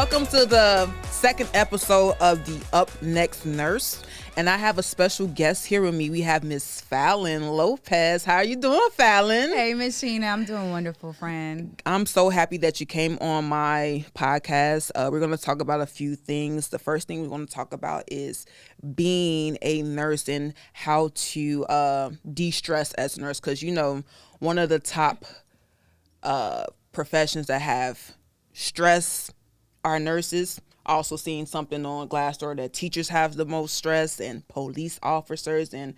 Welcome to the second episode of the Up Next Nurse. And I have a special guest here with me. We have Miss Fallon Lopez. How are you doing, Fallon? Hey, Miss Sheena. I'm doing wonderful, friend. I'm so happy that you came on my podcast. We're going to talk about a few things. The first thing we're going to talk about is being a nurse and how to de-stress as a nurse. Because, you know, one of the top professions that have stress are nurses. Also seeing something on Glassdoor that teachers have the most stress, and police officers, and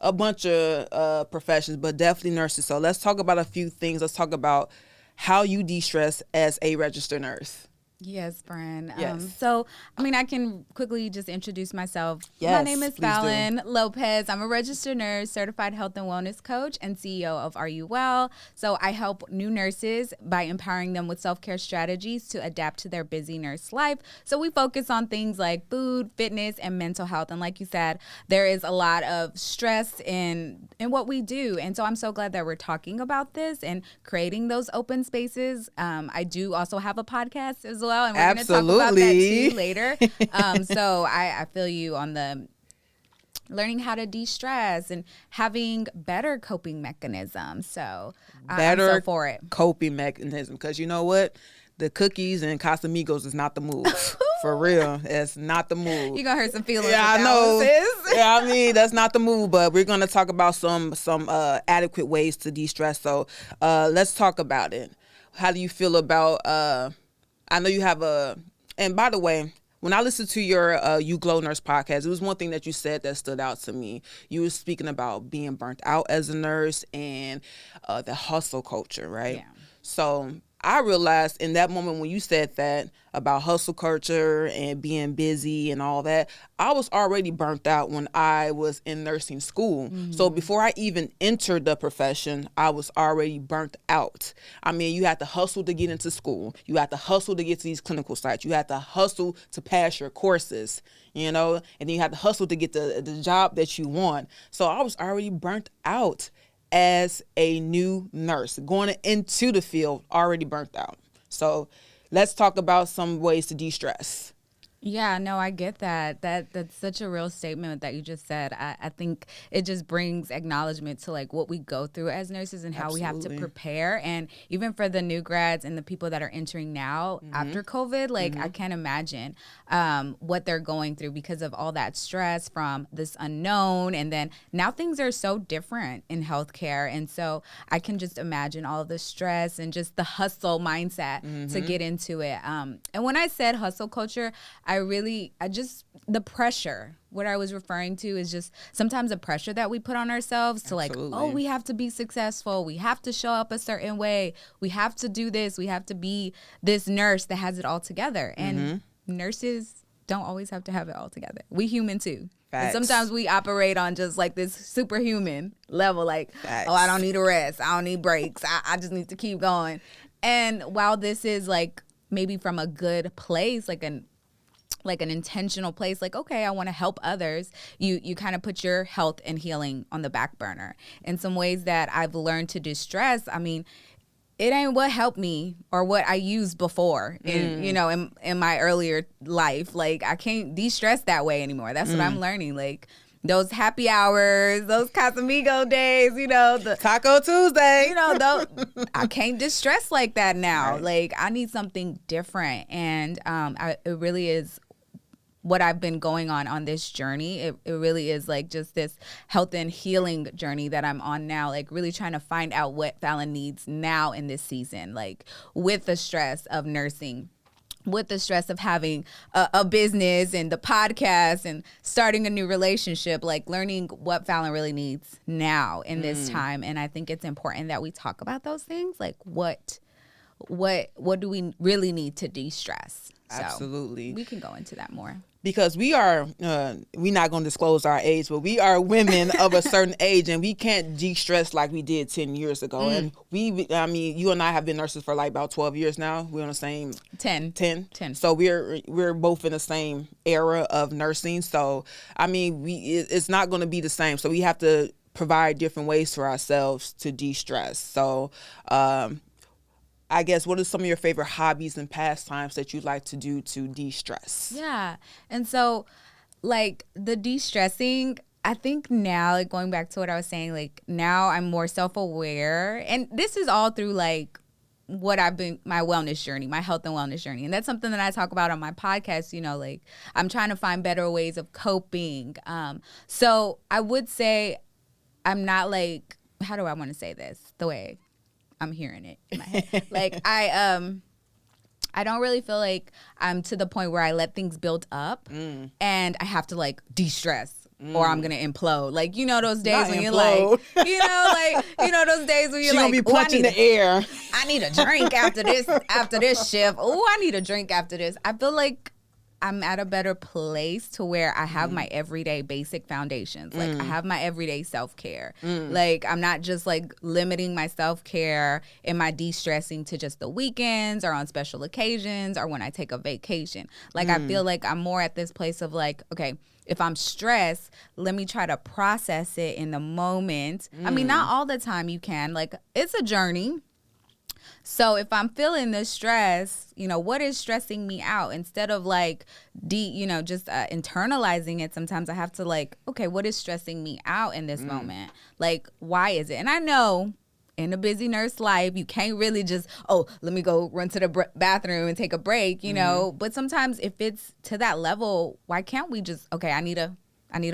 a bunch of professions, but definitely nurses. So let's talk about a few things. Let's talk about how you de-stress as a registered nurse. Yes, friend. Yes. I can quickly just introduce myself. Yes, My name is please Fallon Lopez. I'm a registered nurse, certified health and wellness coach, and CEO of Are You Well? So I help new nurses by empowering them with self-care strategies to adapt to their busy nurse life. So we focus on things like food, fitness, and mental health. And like you said, there is a lot of stress in what we do. And so I'm so glad that we're talking about this and creating those open spaces. I do also have a podcast as well, and we're going to talk about that too later. So I feel you on the learning how to de-stress and having better coping mechanisms. So I'm so for it. Coping mechanism, because you know what? The cookies and Casamigos is not the move. For real. It's not the move. You're going to hurt some feelings. Yeah, I know. Yeah, I mean, that's not the move, but we're going to talk about some adequate ways to de-stress. So let's talk about it. How do you feel about... I know you have and by the way, when I listened to your You Glow Nurse podcast, it was one thing that you said that stood out to me. You were speaking about being burnt out as a nurse and the hustle culture, right? Yeah. So I realized in that moment when you said that about hustle culture and being busy and all that, I was already burnt out when I was in nursing school. Mm-hmm. So before I even entered the profession, I was already burnt out. I mean, you had to hustle to get into school. You had to hustle to get to these clinical sites. You had to hustle to pass your courses, you know, and then you had to hustle to get the job that you want. So I was already burnt out as a new nurse going into the field, already burnt out. So let's talk about some ways to de-stress. Yeah, no, I get that. That's such a real statement that you just said. I think it just brings acknowledgement to like what we go through as nurses and how we have to prepare. And even for the new grads and the people that are entering now after COVID, like I can't imagine what they're going through because of all that stress from this unknown. And then now things are so different in healthcare. And so I can just imagine all of the stress and just the hustle mindset to get into it. And when I said hustle culture, the pressure, what I was referring to is just sometimes the pressure that we put on ourselves to like, oh, we have to be successful. We have to show up a certain way. We have to do this. We have to be this nurse that has it all together. And nurses don't always have to have it all together. We human too. And sometimes we operate on just like this superhuman level, like, oh, I don't need a rest. I don't need breaks. I just need to keep going. And while this is like maybe from a good place, like an intentional place, like, okay, I want to help others, you kind of put your health and healing on the back burner. In some ways that I've learned to de-stress, I mean, it ain't what helped me or what I used before in my earlier life. Like, I can't de-stress that way anymore. That's what I'm learning. Like, those happy hours, those Casamigo days, the Taco Tuesday, I can't distress like that now. Right. Like, I need something different. And it really is what I've been going on this journey. It really is like just this health and healing journey that I'm on now, like really trying to find out what Fallon needs now in this season, like with the stress of nursing, with the stress of having a business and the podcast and starting a new relationship, like learning what Fallon really needs now in this time. And I think it's important that we talk about those things, like what do we really need to de-stress? Absolutely. So we can go into that more. Because we're not going to disclose our age, but we are women of a certain age, and we can't de-stress like we did 10 years ago. And you and I have been nurses for like about 12 years now. We're on the same 10. So we're both in the same era of nursing. So, I mean, it's not going to be the same. So we have to provide different ways for ourselves to de-stress. So, I guess, what are some of your favorite hobbies and pastimes that you like to do to de-stress? Yeah. And so, like, the de-stressing, I think now, like, going back to what I was saying, like, now I'm more self-aware. And this is all through, like, what I've been, my wellness journey, my health and wellness journey. And that's something that I talk about on my podcast, you know, like, I'm trying to find better ways of coping. So I would say I'm not like, how do I want to say this the way I'm hearing it in my head? Like, I don't really feel like I'm to the point where I let things build up and I have to, like, de-stress. Or I'm gonna implode. Like, you know those days Not when implode. you're like, you know those days when you're She like, gonna be punching the air. I need a drink after this shift. Oh, I need a drink after this. I feel like I'm at a better place to where I have my everyday basic foundations. Like, I have my everyday self-care. Like, I'm not just, like, limiting my self-care and my de-stressing to just the weekends or on special occasions or when I take a vacation. Like, I feel like I'm more at this place of, like, okay, if I'm stressed, let me try to process it in the moment. I mean, not all the time you can. Like, it's a journey. So if I'm feeling this stress, you know, what is stressing me out? Instead of, like, just internalizing it, sometimes I have to, like, okay, what is stressing me out in this moment? Like, why is it? And I know in a busy nurse life, you can't really just, let me go run to the bathroom and take a break, you know? But sometimes if it's to that level, why can't we just, okay, I need a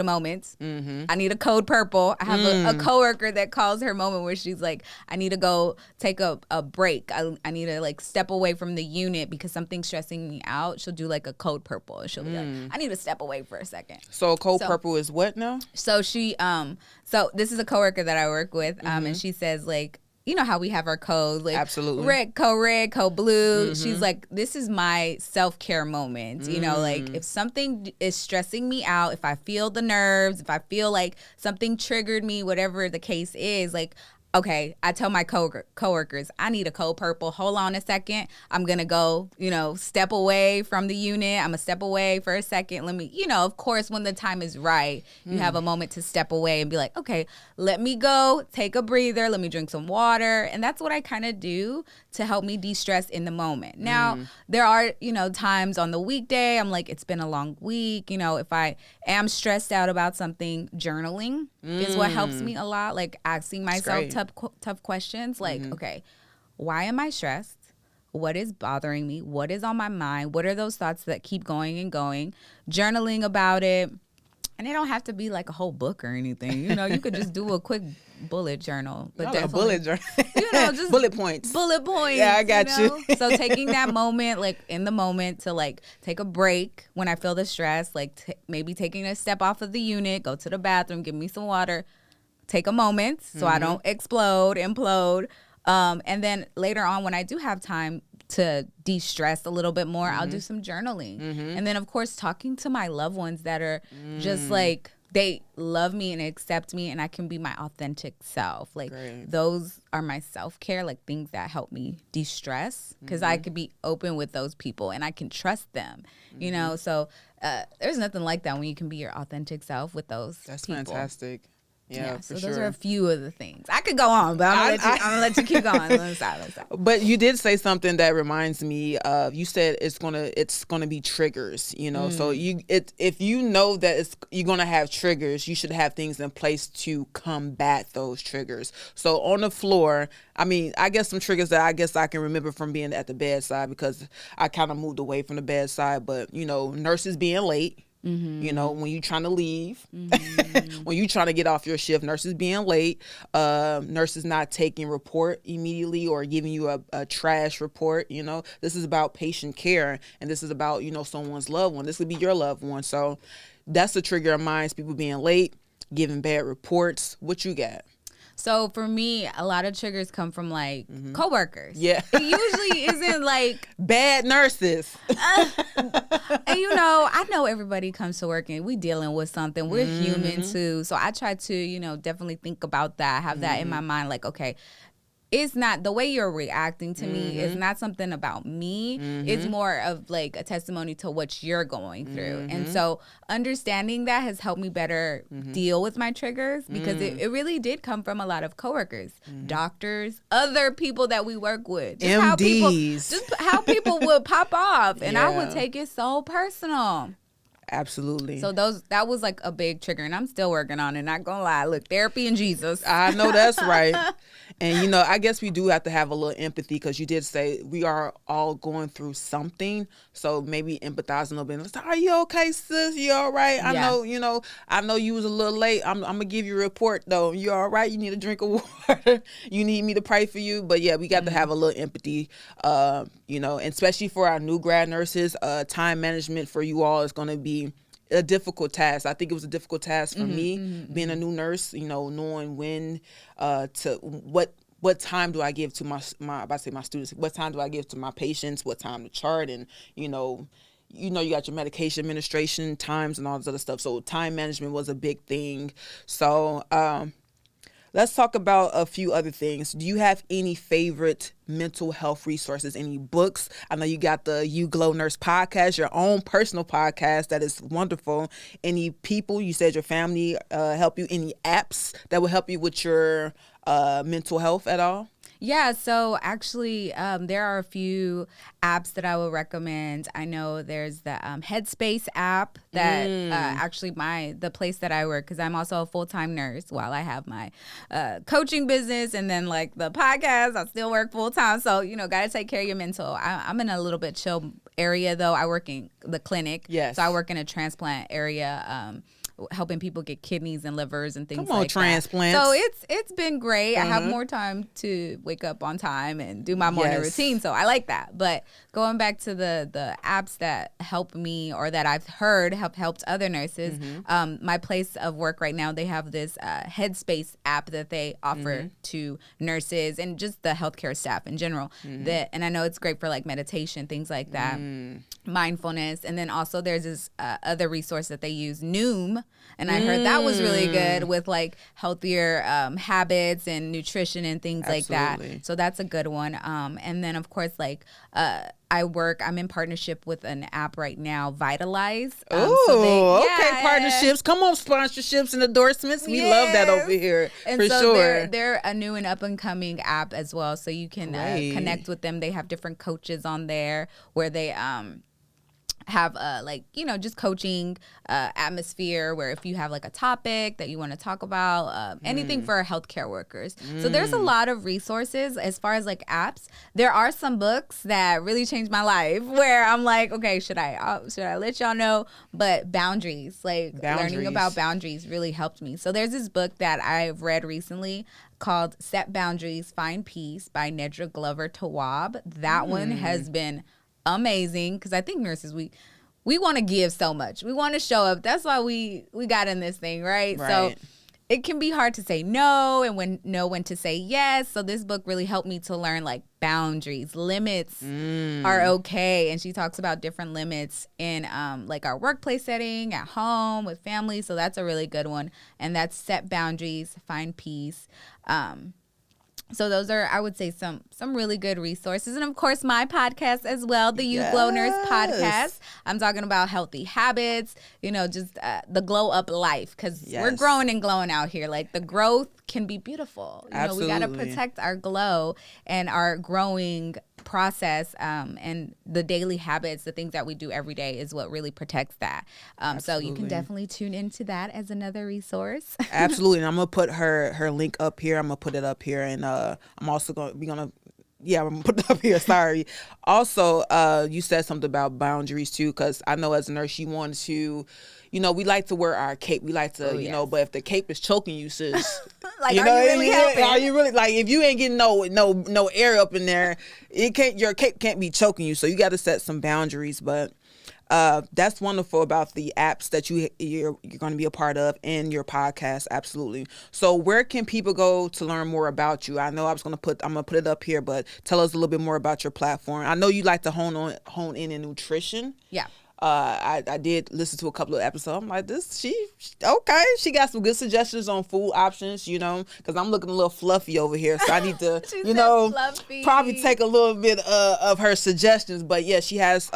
moment. I need a code purple. I have a coworker that calls her moment where she's like, I need to go take a break. I need to, like, step away from the unit because something's stressing me out. She'll do, like, a code purple. And she'll be like, I need to step away for a second. So code purple is what now? So she, so this is a coworker that I work with, and she says, like, you know how we have our codes, like, absolutely, red, code blue. She's like, this is my self-care moment. You know, like, if something is stressing me out, if I feel the nerves, if I feel like something triggered me, whatever the case is, like, okay, I tell my coworkers, I need a code purple. Hold on a second. I'm going to go, you know, step away from the unit. I'm going to step away for a second. Let me, you know, of course, when the time is right, you have a moment to step away and be like, okay, let me go, take a breather. Let me drink some water. And that's what I kind of do to help me de-stress in the moment. Now, there are, you know, times on the weekday, I'm like, it's been a long week. You know, if I am stressed out about something, journaling is what helps me a lot. Like, asking myself tough questions, like, okay, why am I stressed? What is bothering me? What is on my mind? What are those thoughts that keep going and going? Journaling about it. And it don't have to be like a whole book or anything. You know, you could just do a quick bullet journal. But a bullet journal. You know, just bullet points. Bullet points. Yeah, I got you. So taking that moment, like, in the moment to, like, take a break when I feel the stress, like, maybe taking a step off of the unit, go to the bathroom, give me some water, take a moment so I don't implode. And then later on, when I do have time to de-stress a little bit more, I'll do some journaling. And then, of course, talking to my loved ones that are just, like, they love me and accept me and I can be my authentic self. Like, those are my self-care, like, things that help me de-stress because I could be open with those people and I can trust them, you know? So there's nothing like that when you can be your authentic self with those people. That's fantastic. Yeah, so those are a few of the things. I could go on, but I'm gonna let you keep going. Let's stop. But you did say something that reminds me of. You said it's gonna be triggers. You know, so if you know that you're gonna have triggers, you should have things in place to combat those triggers. So on the floor, I mean, I guess some triggers that I guess I can remember from being at the bedside because I kind of moved away from the bedside. But you know, nurses being late. You know, when you're trying to leave, when you're trying to get off your shift, nurses being late, nurses not taking report immediately or giving you a trash report. You know, this is about patient care and this is about, you know, someone's loved one. This would be your loved one. So that's the trigger of mine, is people being late, giving bad reports. What you got? So for me, a lot of triggers come from, like, coworkers. Yeah. It usually isn't like bad nurses. And you know, I know everybody comes to work and we dealing with something. We're human too. So I try to, you know, definitely think about that, have that in my mind. Like, okay, it's not the way you're reacting to me is not something about me. It's more of like a testimony to what you're going through. And so understanding that has helped me better deal with my triggers, because it really did come from a lot of coworkers, doctors, other people that we work with. MDs. How people would pop off, and I would take it so personal. Absolutely. So that was like a big trigger, and I'm still working on it. Not gonna lie. Look, therapy and Jesus. I know that's right. And, I guess we do have to have a little empathy, because you did say we are all going through something. So maybe empathize a little bit. Like, are you okay, sis? You all right? I know you was a little late. I'm going to give you a report, though. You all right? You need a drink of water? You need me to pray for you? But, yeah, we got to have a little empathy, and especially for our new grad nurses. Time management for you all is going to be a difficult task. I think it was a difficult task for me, being a new nurse, knowing when to what time do I give to my students, what time do I give to my patients, what time to chart, and you got your medication administration times and all this other stuff. So time management was a big thing. So let's talk about a few other things. Do you have any favorite mental health resources, any books? I know you got the You Glow Nurse podcast, your own personal podcast that is wonderful. Any people, you said your family help you, any apps that will help you with your mental health at all? Yeah, so actually there are a few apps that I would recommend. I know there's the Headspace app that actually the place that I work, because I'm also a full-time nurse while I have my coaching business, and then like the podcast, I still work full-time. So, got to take care of your mental. I'm in a little bit chill area, though. I work in the clinic. Yes. So I work in a transplant area, helping people get kidneys and livers and things like that. Come on, transplants. So it's been great. I have more time to wake up on time and do my morning routine, so I like that. But going back to the apps that help me, or that I've heard have helped other nurses, my place of work right now, they have this Headspace app that they offer to nurses and just the healthcare staff in general. And I know it's great for like meditation, things like that. Mindfulness. And then also there's this other resource that they use, Noom, and I heard that was really good with like healthier habits and nutrition and things like that. So that's a good one. And then of course, like I'm in partnership with an app right now, Vitalize. Partnerships. Come on, sponsorships and endorsements. We love that over here, and for so sure. They're a new and up and coming app as well, so you can connect with them. They have different coaches on there where they have just coaching atmosphere, where if you have like a topic that you want to talk about, anything for healthcare workers. So there's a lot of resources. As far as like apps, there are some books that really changed my life, where I'm like, okay, should I let y'all know? But boundaries, learning about boundaries really helped me. So there's this book that I've read recently called Set Boundaries, Find Peace by Nedra Glover Tawwab. That one has been amazing, because I think nurses, we want to give so much. We want to show up. That's why we got in this thing, right? So it can be hard to say no, and when to say yes. So this book really helped me to learn like boundaries, limits are okay. And she talks about different limits in like our workplace setting, at home, with family. So that's a really good one. And that's Set Boundaries, Find Peace. So those are, I would say, some really good resources. And, of course, my podcast as well, the You Glow Nurse podcast. I'm talking about healthy habits, just the glow up life, because we're growing and glowing out here. Like, the growth can be beautiful. We got to protect our glow and our growing process, and the daily habits, the things that we do every day is what really protects that. So you can definitely tune into that as another resource. Absolutely. And I'm going to put her link up here. I'm going to put it up here. And I'm also going to I'm going to put it up here. Sorry. Also, you said something about boundaries too, because I know as a nurse, you want to, we like to wear our cape. We like to, but if the cape is choking you, sis, like, are you really helping? Are you really, like, if you ain't getting no air up in there, your cape can't be choking you. So you got to set some boundaries. But that's wonderful about the apps that you're going to be a part of and your podcast. Absolutely. So where can people go to learn more about you? I know I'm going to put it up here, but tell us a little bit more about your platform. I know you like to hone in nutrition. Yeah. I did listen to a couple of episodes. I'm like, she okay. She got some good suggestions on food options, because I'm looking a little fluffy over here. So I need to, probably take a little bit of her suggestions. But yeah, she has,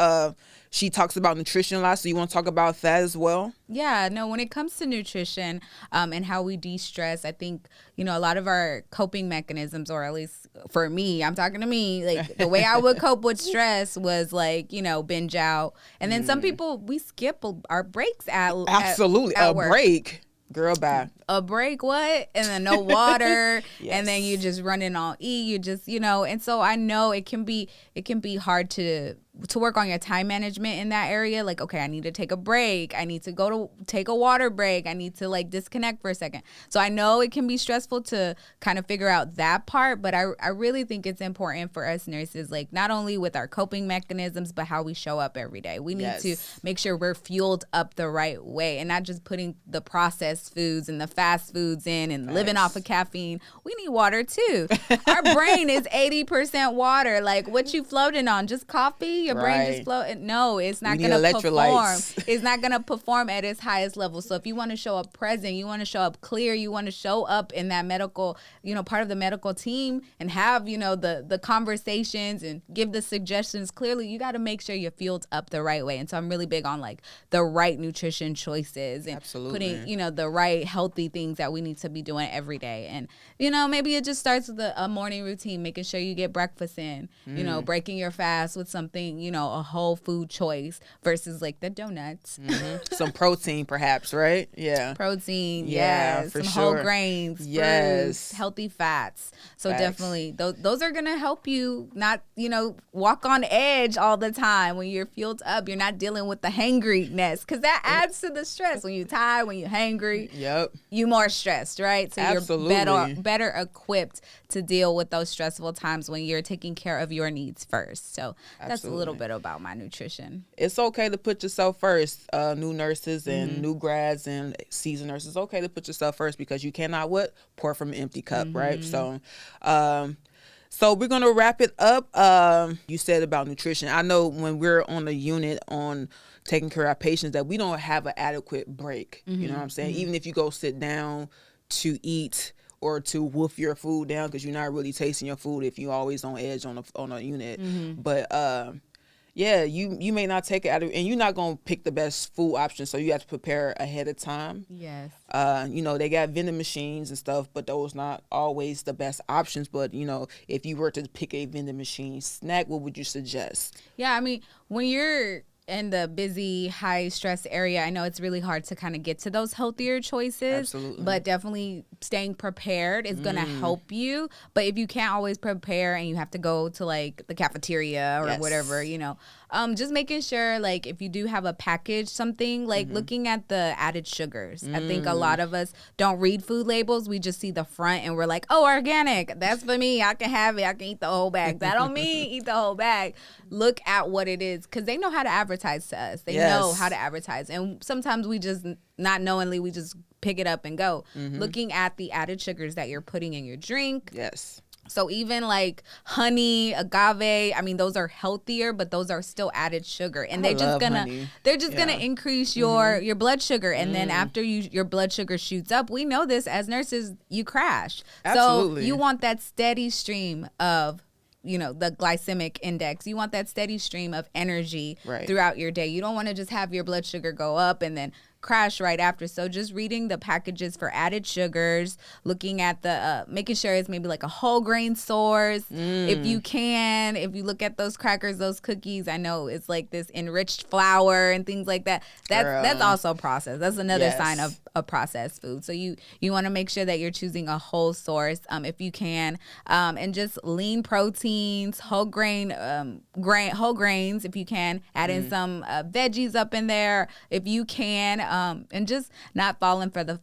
she talks about nutrition a lot. So you want to talk about that as well? Yeah, no, when it comes to nutrition and how we de-stress, I think, a lot of our coping mechanisms, or at least for me, I'm talking to me, like the way I would cope with stress was like, binge out. And then some people, we skip our breaks Absolutely. at a work. Break. Girl, bye. A break, what? And then no water. Yes. And then you just running on E. You just, and so I know it can be hard to work on your time management in that area. Like, okay, I need to take a break. I need to take a water break. I need to disconnect for a second. So I know it can be stressful to kind of figure out that part, but I really think it's important for us nurses, not only with our coping mechanisms, but how we show up every day. We need to make sure we're fueled up the right way and not just putting the processed foods and the fast foods in and living off of caffeine. We need water too. Our brain is 80% water. Like, what you floating on? Just coffee? Your brain just float? No, it's not going to perform. It's not going to perform at its highest level. So if you want to show up present, you want to show up clear, you want to show up in that medical, part of the medical team and have, the conversations and give the suggestions clearly, you got to make sure you're fueled up the right way. And so I'm really big on the right nutrition choices and putting, the right healthy things that we need to be doing every day. And, maybe it just starts with a morning routine, making sure you get breakfast in, breaking your fast with something, a whole food choice versus the donuts. Some protein perhaps, right? Yeah. Protein, yeah, yes. For some sure. Whole grains, yes. fruits, healthy fats. So Facts. Definitely those are going to help you not, walk on edge all the time. When you're fueled up, you're not dealing with the hangriness, because that adds to the stress. When you're tired, when you're hangry, you more stressed, right? So Absolutely. You're better equipped to deal with those stressful times when you're taking care of your needs first. So that's a little bit about my nutrition. It's okay to put yourself first. New nurses and new grads and seasoned nurses, it's okay to put yourself first, because you cannot pour from an empty cup, right? So we're going to wrap it up. You said about nutrition. I know when we're on a unit on taking care of our patients that we don't have an adequate break. You know what I'm saying? Even if you go sit down to eat or to wolf your food down, because you're not really tasting your food if you're always on edge on a unit. But you may not take it out of, and you're not going to pick the best food option, so you have to prepare ahead of time. Yes. They got vending machines and stuff, but those not always the best options. But, if you were to pick a vending machine snack, what would you suggest? Yeah, I mean, when you're in the busy, high stress area, I know it's really hard to kind of get to those healthier choices. Absolutely. But definitely staying prepared is going to help you. But if you can't always prepare and you have to go to the cafeteria or whatever, just making sure if you do have a package something, looking at the added sugars. I think a lot of us don't read food labels. We just see the front and we're like, oh, organic, that's for me, I can have it, I can eat the whole bag. That don't mean eat the whole bag. Look at what it is, because they know how to advertise to us. They know how to advertise, and sometimes we just not knowingly we just pick it up and go. Looking at the added sugars that you're putting in your drink. Yes. So even honey, agave, I mean, those are healthier, but those are still added sugar, and they're just gonna increase your blood sugar, and then after your blood sugar shoots up, we know this as nurses, you crash. Absolutely. So you want that steady stream of the glycemic index. You want that steady stream of energy throughout your day. You don't want to just have your blood sugar go up and then crash right after. So just reading the packages for added sugars, looking at the making sure it's maybe a whole grain source if you can. If you look at those crackers, those cookies, I know it's this enriched flour and things like that. That's also processed. That's another sign of a processed food. So you want to make sure that you're choosing a whole source if you can, and just lean proteins, whole grains if you can. Add in some veggies up in there if you can. And just not falling for the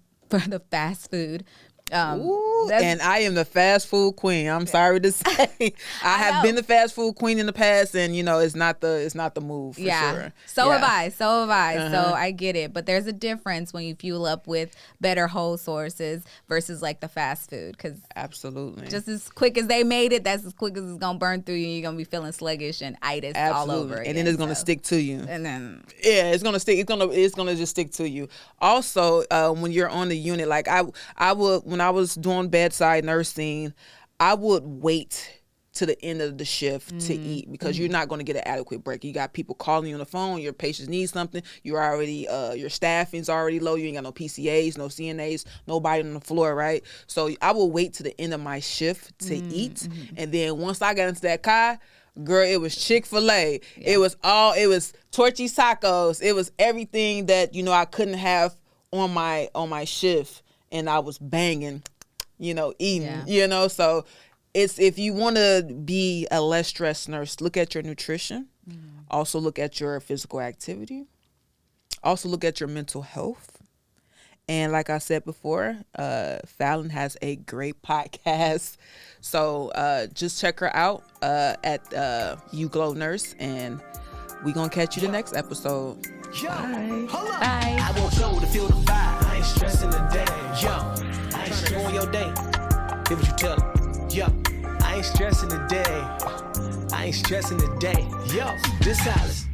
fast food. And I am the fast food queen. I'm sorry to say, I have been the fast food queen in the past, and it's not the move for sure. So have I. So I get it, but there's a difference when you fuel up with better whole sources versus like the fast food, because absolutely, just as quick as they made it, that's as quick as it's gonna burn through you. You're gonna be feeling sluggish and itis all over again, and then it's gonna stick to you. And then it's gonna stick. It's gonna just stick to you. Also, when you're on the unit, like I would, when I was doing bedside nursing, I would wait to the end of the shift to eat, because you're not going to get an adequate break. You got people calling you on the phone. Your patients need something. You're already your staffing's already low. You ain't got no PCAs, no CNAs, nobody on the floor, right? So I will wait to the end of my shift to eat, and then once I got into that car, girl, it was Chick-fil-A. Yeah. It was Torchy Tacos. It was everything that I couldn't have on my shift, and I was banging, eating, So it's, if you want to be a less stressed nurse, look at your nutrition. Also look at your physical activity. Also look at your mental health. And like I said before, Fallon has a great podcast. So just check her out at You Glow Nurse, and we're going to catch you the next episode. Yo, Bye. Bye. I won't go to feel the vibe. I ain't stressing the day. Yo, I ain't stressing on your day. Hear what you tell them. Yo, I ain't stressing the day. I ain't stressing the day. Yo, this Alice.